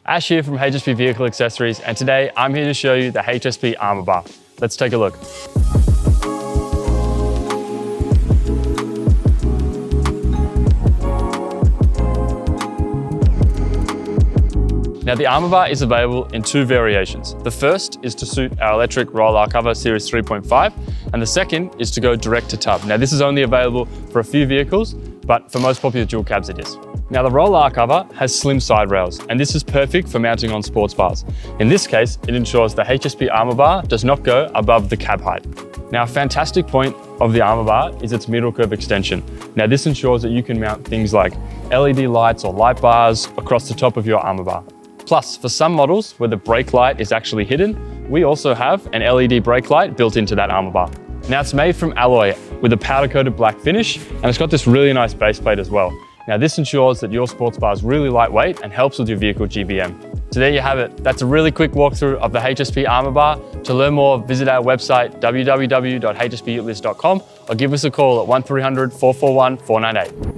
Ash here from HSP Vehicle Accessories, and today I'm here to show you the HSP Armour Bar. Let's take a look. Now the Armour Bar is available in two variations. The first is to suit our electric roll-R cover series 3.5, and the second is to go direct to tub. Now this is only available for a few vehicles, but for most popular dual cabs it is. Now the roll-R cover has slim side rails, and this is perfect for mounting on sports bars. In this case, it ensures the HSP Armour Bar does not go above the cab height. Now a fantastic point of the Armour Bar is its middle curve extension. Now this ensures that you can mount things like LED lights or light bars across the top of your Armour Bar. Plus, for some models where the brake light is actually hidden, we also have an LED brake light built into that Armour Bar. Now it's made from alloy with a powder-coated black finish, and it's got this really nice base plate as well. Now this ensures that your sports bar is really lightweight and helps with your vehicle GBM. So there you have it. That's a really quick walkthrough of the HSP Armour Bar. To learn more, visit our website www.hsputlist.com or give us a call at 1300 441 498.